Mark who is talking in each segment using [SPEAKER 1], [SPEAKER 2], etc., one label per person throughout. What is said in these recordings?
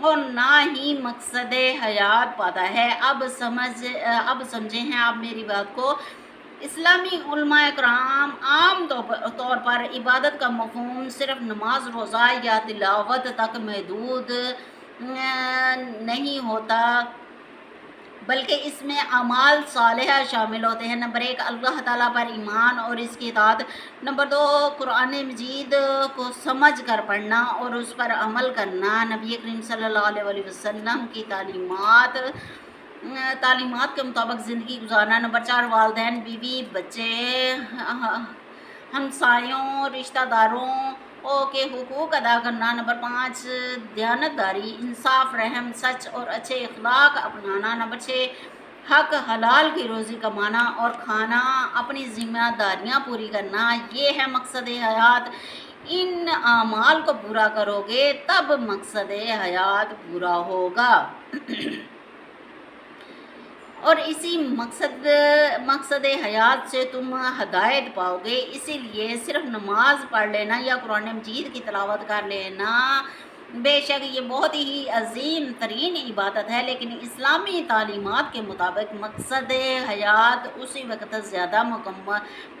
[SPEAKER 1] اور نہ ہی مقصد حیات پاتا ہے۔ اب سمجھے ہیں آپ میری بات کو۔ اسلامی علماء کرام عام طور پر عبادت کا مفہوم صرف نماز، روزہ یا تلاوت تک محدود نہیں ہوتا، بلکہ اس میں اعمال صالحہ شامل ہوتے ہیں۔ نمبر 1، اللہ تعالیٰ پر ایمان اور اس کی اطاعت۔ نمبر 2، قرآن مجید کو سمجھ کر پڑھنا اور اس پر عمل کرنا، نبی کریم صلی اللہ علیہ وسلم کی تعلیمات کے مطابق زندگی گزارنا۔ نمبر 4، والدین، بیوی، بچے، ہمسایوں، رشتہ داروں کے حقوق ادا کرنا۔ نمبر 5، دیانتداری، انصاف، رحم، سچ اور اچھے اخلاق اپنانا۔ نمبر 6، حق حلال کی روزی کمانا اور کھانا، اپنی ذمہ داریاں پوری کرنا۔ یہ ہے مقصد حیات۔ ان اعمال کو پورا کرو گے تب مقصد حیات پورا ہوگا اور اسی مقصد حیات سے تم ہدایت پاؤ گے۔ اسی لیے صرف نماز پڑھ لینا یا قرآن مجید کی تلاوت کر لینا بے شک یہ بہت ہی عظیم ترین عبادت ہے، لیکن اسلامی تعلیمات کے مطابق مقصد حیات اسی وقت زیادہ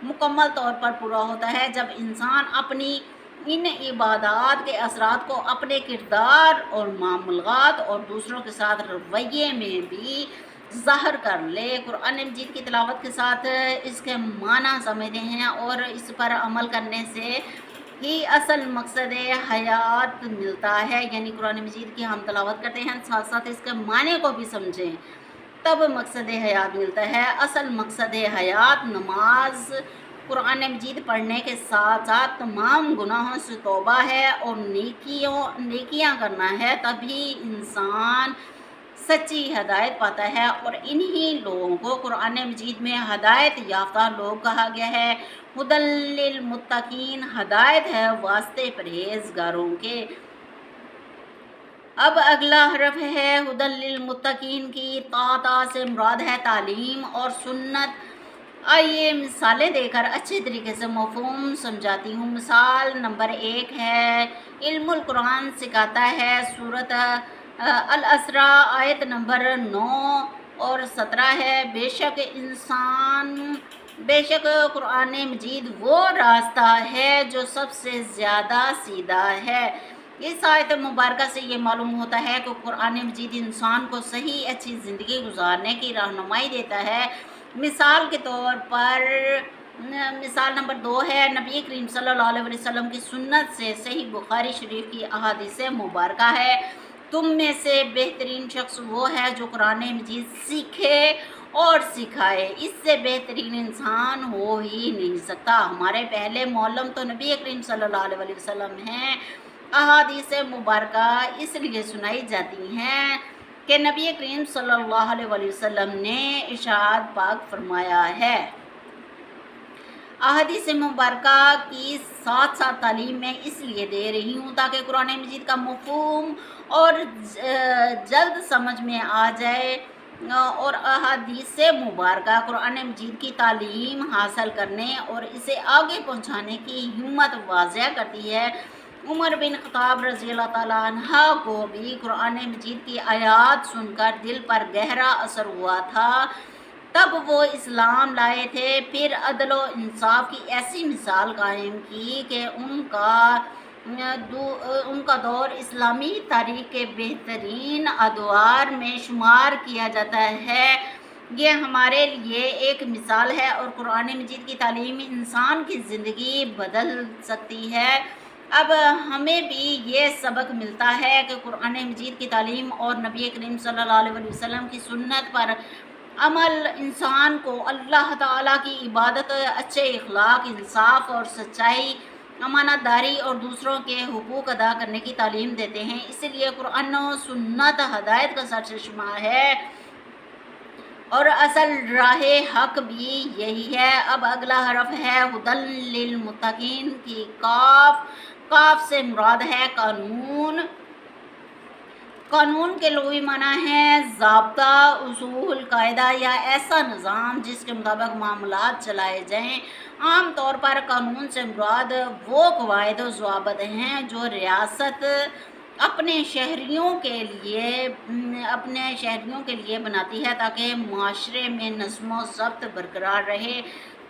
[SPEAKER 1] مکمل طور پر پورا ہوتا ہے جب انسان اپنی ان عبادات کے اثرات کو اپنے کردار اور معاملات اور دوسروں کے ساتھ رویے میں بھی ظاہر کر لے۔ قرآن مجید کی تلاوت کے ساتھ اس کے معنی سمجھتے ہیں اور اس پر عمل کرنے سے ہی اصل مقصد حیات ملتا ہے، یعنی قرآن مجید کی ہم تلاوت کرتے ہیں، ساتھ ساتھ اس کے معنی کو بھی سمجھیں تب مقصد حیات ملتا ہے۔ اصل مقصد حیات نماز، قرآن مجید پڑھنے کے ساتھ ساتھ تمام گناہوں سے توبہ ہے اور نیکیاں کرنا ہے، تبھی انسان سچی ہدایت پاتا ہے اور انہی لوگوں کو قرآن مجید میں ہدایت یافتہ لوگ کہا گیا ہے۔ ہدی للمتقین، ہدایت ہے واسطے پرہیزگاروں کے۔ اب اگلا حرف ہے ہدی للمتقین کی۔ تا سے مراد ہے تعلیم اور سنت۔ آئیے مثالیں دے کر اچھے طریقے سے مفہوم سمجھاتی ہوں۔ مثال نمبر 1 ہے، علم القرآن سکھاتا ہے۔ سورۃ الاسراء آیت نمبر 9 اور 17 ہے، بے شک قرآن مجید وہ راستہ ہے جو سب سے زیادہ سیدھا ہے۔ اس آیت مبارکہ سے یہ معلوم ہوتا ہے کہ قرآن مجید انسان کو صحیح اچھی زندگی گزارنے کی رہنمائی دیتا ہے۔ مثال کے طور پر مثال نمبر 2 ہے، نبی کریم صلی اللہ علیہ وسلم کی سنت سے صحیح بخاری شریف کی احادیث مبارکہ ہے، تم میں سے بہترین شخص وہ ہے جو قرآن مجید سیکھے اور سکھائے، اس سے بہترین انسان ہو ہی نہیں سکتا۔ ہمارے پہلے معلم تو نبی کریم صلی اللہ علیہ وسلم ہیں۔ احادیث مبارکہ اس لیے سنائی جاتی ہیں کہ نبی کریم صلی اللہ علیہ وسلم نے ارشاد پاک فرمایا ہے۔ احادیث مبارکہ کی ساتھ ساتھ تعلیم میں اس لیے دے رہی ہوں تاکہ قرآن مجید کا مفہوم اور جلد سمجھ میں آ جائے اور احادیث مبارکہ قرآن مجید کی تعلیم حاصل کرنے اور اسے آگے پہنچانے کی ہمت واضح کرتی ہے۔ عمر بن خطاب رضی اللہ تعالیٰ عنہ کو بھی قرآن مجید کی آیات سن کر دل پر گہرا اثر ہوا تھا، تب وہ اسلام لائے تھے، پھر عدل و انصاف کی ایسی مثال قائم کی کہ ان کا دور اسلامی تاریخ کے بہترین ادوار میں شمار کیا جاتا ہے۔ یہ ہمارے لیے ایک مثال ہے اور قرآن مجید کی تعلیم انسان کی زندگی بدل سکتی ہے۔ اب ہمیں بھی یہ سبق ملتا ہے کہ قرآن مجید کی تعلیم اور نبی کریم صلی اللہ علیہ وسلم کی سنت پر عمل انسان کو اللہ تعالیٰ کی عبادت، اچھے اخلاق، انصاف اور سچائی، امانت داری اور دوسروں کے حقوق ادا کرنے کی تعلیم دیتے ہیں۔ اس لیے قرآن و سنت ہدایت کا سرچشمہ ہے اور اصل راہ حق بھی یہی ہے۔ اب اگلا حرف ہے ہدی للمتقین کی۔ کاف سے مراد ہے قانون۔ قانون کے لغوی معنی ہے ضابطہ، اصول، قاعدہ یا ایسا نظام جس کے مطابق معاملات چلائے جائیں۔ عام طور پر قانون سے مراد وہ قواعد و ضوابط ہیں جو ریاست اپنے شہریوں کے لیے بناتی ہے تاکہ معاشرے میں نظم و ضبط برقرار رہے۔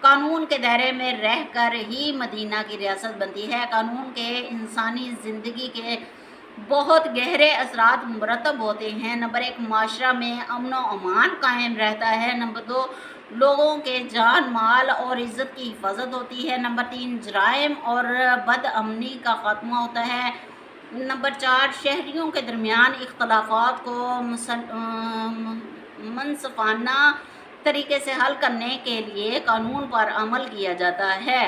[SPEAKER 1] قانون کے دائرے میں رہ کر ہی مدینہ کی ریاست بنتی ہے۔ قانون کے انسانی زندگی کے بہت گہرے اثرات مرتب ہوتے ہیں۔ نمبر 1، معاشرہ میں امن و امان قائم رہتا ہے۔ نمبر 2، لوگوں کے جان مال اور عزت کی حفاظت ہوتی ہے۔ نمبر 3، جرائم اور بد امنی کا خاتمہ ہوتا ہے۔ نمبر 4، شہریوں کے درمیان اختلافات کو منصفانہ طریقے سے حل کرنے کے لیے قانون پر عمل کیا جاتا ہے۔